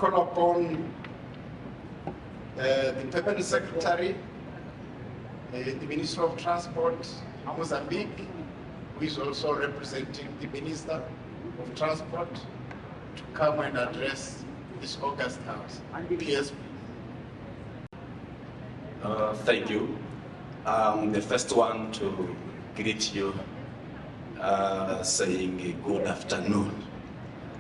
call upon the Permanent Secretary, the Minister of Transport, Mozambique, who is also representing the Minister of Transport, to come and address this August House. PSP. Thank you. The first one to greet you, saying good afternoon.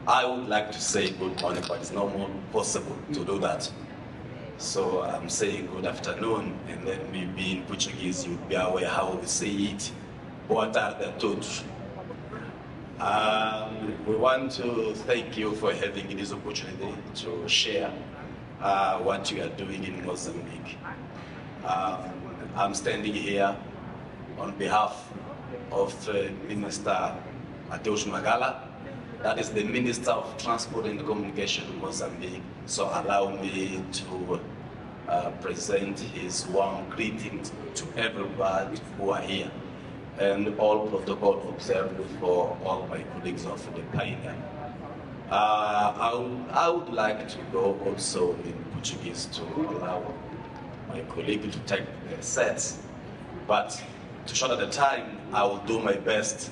I would like to say good morning, but it's not more possible to do that. So I'm saying good afternoon, and then maybe in Portuguese you'll be aware how we say it. Boa tarde a todos. We want to thank you for having this opportunity to share what you are doing in Mozambique. I'm standing here on behalf of Minister Mateus Magala, that is the Minister of Transport and Communication in Mozambique. So allow me to present his warm greetings to everybody who are here, and all protocol observed for all my colleagues of the Pioneer. I would like to go also in Portuguese to allow my colleague to take their sets, but to shorten the time, I will do my best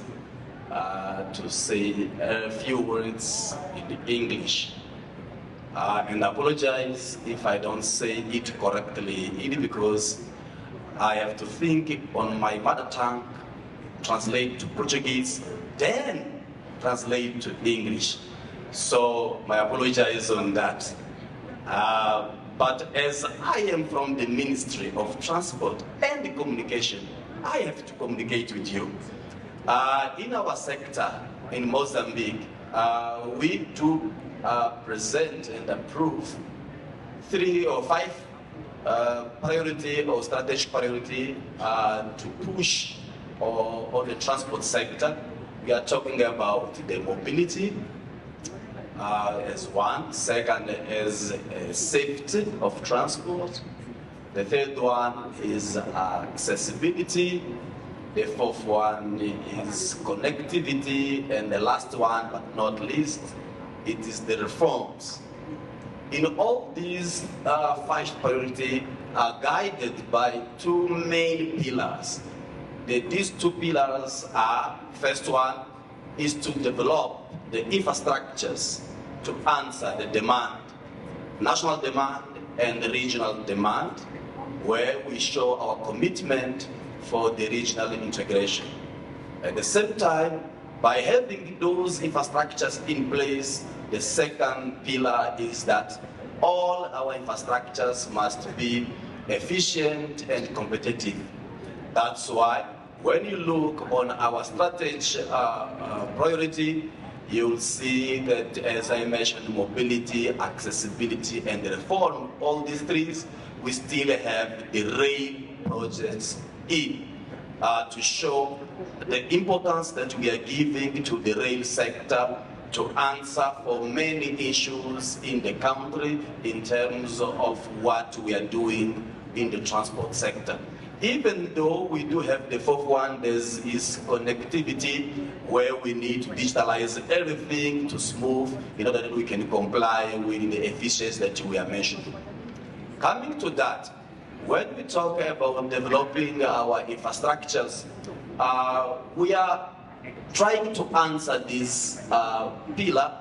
to say a few words in English. And I apologize if I don't say it correctly, either because I have to think on my mother tongue, translate to Portuguese, then translate to English. So my apologies on that. But as I am from the Ministry of Transport and Communication, I have to communicate with you. In our sector in Mozambique, we do present and approve 3 or 5 priority or strategic priority to push on the transport sector. We are talking about the mobility as one, second is safety of transport, the third one is accessibility, the fourth one is connectivity, and the last one, but not least, it is the reforms. In all these 5 priorities are guided by 2 main pillars. These 2 pillars are, first one is to develop the infrastructures to answer the demand, national demand and regional demand, where we show our commitment for the regional integration. At the same time, by having those infrastructures in place, the second pillar is that all our infrastructures must be efficient and competitive. That's why when you look on our strategy priority, you'll see that, as I mentioned, mobility, accessibility, and reform, all these 3, we still have the rail projects in to show the importance that we are giving to the rail sector to answer for many issues in the country in terms of what we are doing in the transport sector. Even though we do have the 4th one, there is connectivity, where we need to digitalize everything to smooth in order that we can comply with the efficiency that we are mentioning. Coming to that, when we talk about developing our infrastructures, we are trying to answer this pillar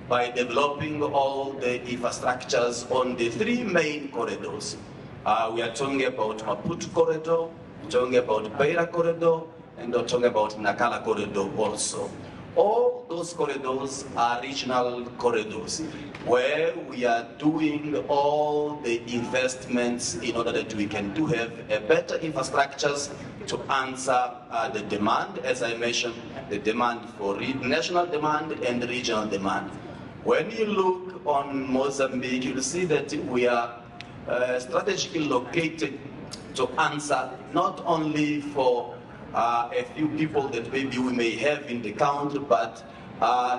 by developing all the infrastructures on the 3 main corridors. We are talking about Maputo corridor, talking about Beira corridor, and we're talking about Nacala corridor also. All those corridors are regional corridors where we are doing all the investments in order that we can have a better infrastructures to answer the demand, as I mentioned, the demand for national demand and regional demand. When you look on Mozambique, you'll see that we are strategically located to answer not only for a few people that maybe we may have in the country, but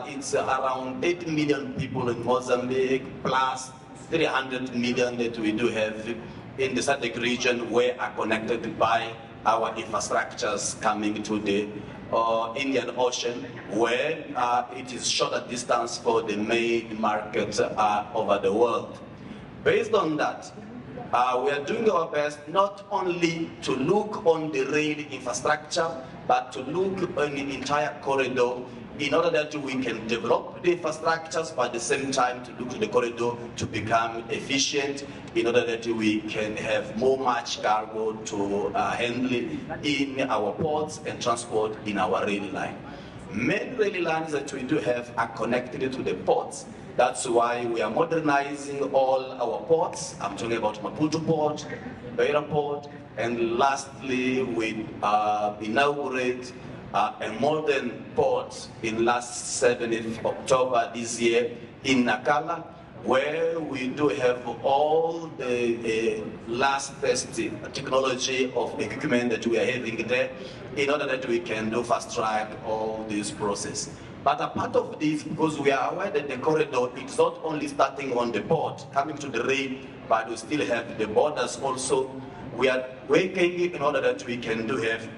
it's around 8 million people in Mozambique, plus 300 million that we do have in the SADC region, where are connected by our infrastructures coming to the Indian Ocean, where it is shorter distance for the main market over the world. Based on that, we are doing our best not only to look on the rail infrastructure, but to look on the entire corridor in order that we can develop the infrastructures, but at the same time to look to the corridor to become efficient in order that we can have more much cargo to handle in our ports and transport in our rail line. Many rail lines that we do have are connected to the ports. That's why we are modernizing all our ports. I'm talking about Maputo Port, Beira Port, and lastly we inaugurate a modern port in last 7th October this year in Nacala, where we do have all the latest technology of equipment that we are having there in order that we can do fast track all this process. But a part of this, because we are aware that the corridor is not only starting on the port, coming to the rail, but we still have the borders also. We are working in order that we can do have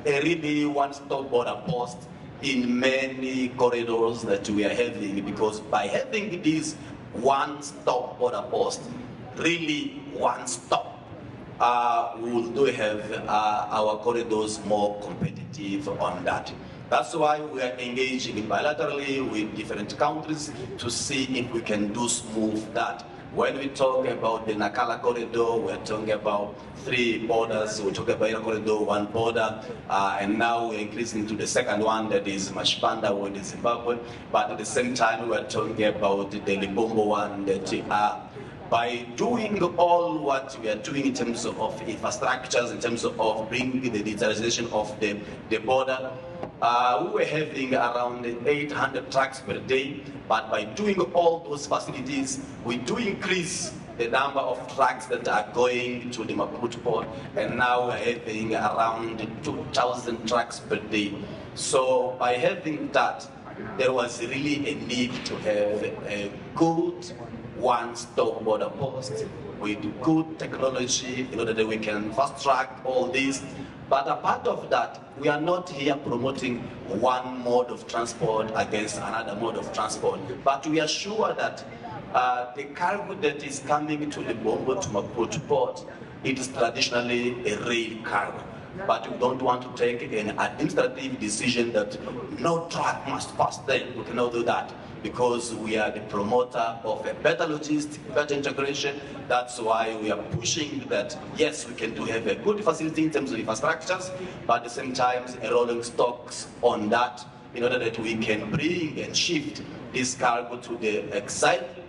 a really one-stop border post in many corridors that we are having, because by having this one-stop border post, really one-stop, we will do have our corridors more competitive on that. That's why we are engaging bilaterally with different countries to see if we can do smooth that. When we talk about the Nacala corridor, we're talking about 3 borders. We talk about corridor, 1 border, and now we're increasing to the second one, that is Mashpanda with Zimbabwe. But at the same time, we're talking about the Libombo one, that by doing all what we are doing in terms of infrastructures, in terms of bringing the digitalization of the border, we were having around 800 trucks per day, but by doing all those facilities, we do increase the number of trucks that are going to the Maputo port, and now we're having around 2,000 trucks per day. So by having that, there was really a need to have a good one-stop border post with good technology in order that we can fast track all this. But apart of that, we are not here promoting one mode of transport against another mode of transport, but we are sure that the cargo that is coming to the Bombo to Maputo port, it is traditionally a rail cargo. But we don't want to take an administrative decision that no truck must pass there. We cannot do that, because we are the promoter of a better logistics, better integration. That's why we are pushing that, yes, we can have a good facility in terms of infrastructures, but at the same time, a rolling stocks on that in order that we can bring and shift this cargo to the exact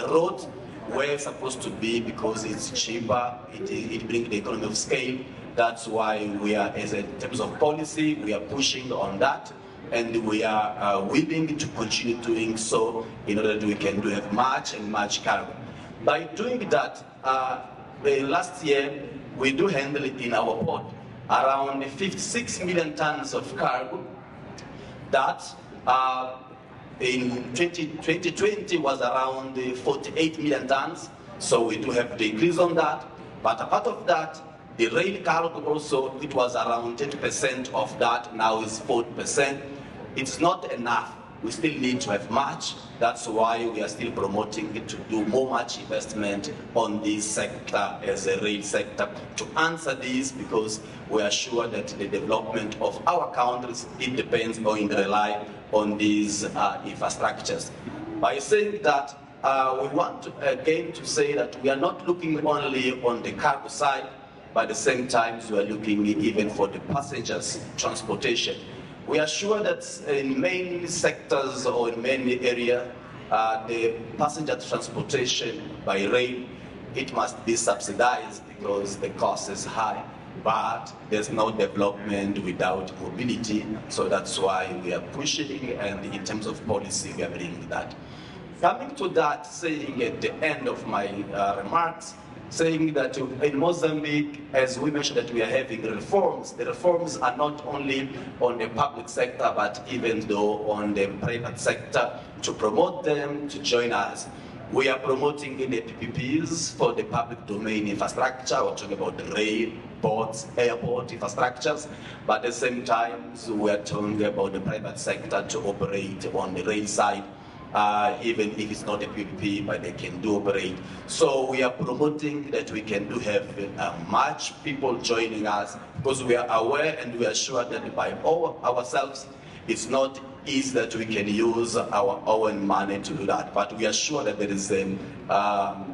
road where it's supposed to be, because it's cheaper, it brings the economy of scale. That's why we are, in terms of policy, we are pushing on that. And we are willing to continue doing so in order that we can have much and much cargo. By doing that, last year we do handle it in our port around 56 million tons of cargo. That in 2020 was around 48 million tons. So we do have the increase on that. But apart of that, the rail cargo also, it was around 10% of that, now is 40%. It's not enough. We still need to have much. That's why we are still promoting it to do much investment on this sector as a rail sector to answer this, because we are sure that the development of our countries, it depends on rely on these infrastructures. By saying that, we want to, again to say that we are not looking only on the cargo side, but at the same time we are looking even for the passengers transportation. We are sure that in many sectors or in many areas, the passenger transportation by rail, it must be subsidized because the cost is high, but there's no development without mobility. So that's why we are pushing, and in terms of policy, we are bringing that. Coming to that, saying at the end of my remarks, saying that in Mozambique, as we mentioned, that we are having reforms. The reforms are not only on the public sector, but even though on the private sector, to promote them to join us. We are promoting in the PPPs for the public domain infrastructure. We're talking about the rail, ports, airport infrastructures, but at the same time, so we are talking about the private sector to operate on the rail side, even if it's not a PPP, but they can do operate. So we are promoting that we can do have much people joining us, because we are aware and we are sure that by ourselves, it's not easy that we can use our own money to do that. But we are sure that there is a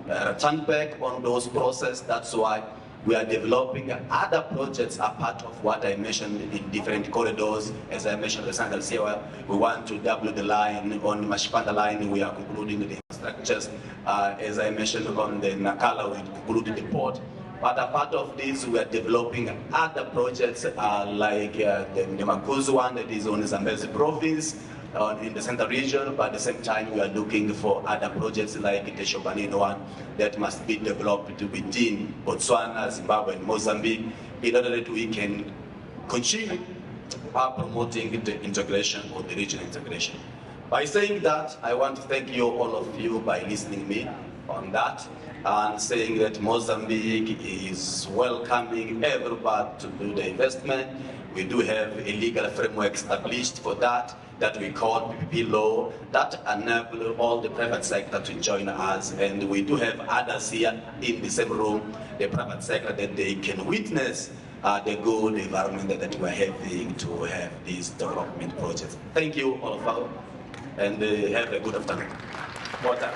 return back on those processes. That's why we are developing other projects apart of what I mentioned in different corridors. As I mentioned, the Sandal Sewa, we want to double the line on the Mashipanda line. We are concluding the infrastructures. As I mentioned on the Nakala, we concluded the port. But apart of this, we are developing other projects like the Makuzu one that is on the Zambezi province, in the central region, but at the same time we are looking for other projects like the Shobanino one that must be developed within Botswana, Zimbabwe, and Mozambique in order that we can continue promoting the integration or the regional integration. By saying that, I want to thank you, all of you, by listening to me on that, and saying that Mozambique is welcoming everybody to do the investment. We do have a legal framework established for that we call PPP law, that enable all the private sector to join us. And we do have others here in the same room, the private sector, that they can witness the good environment that we're having to have these development projects. Thank you, all of you, and have a good afternoon. More time.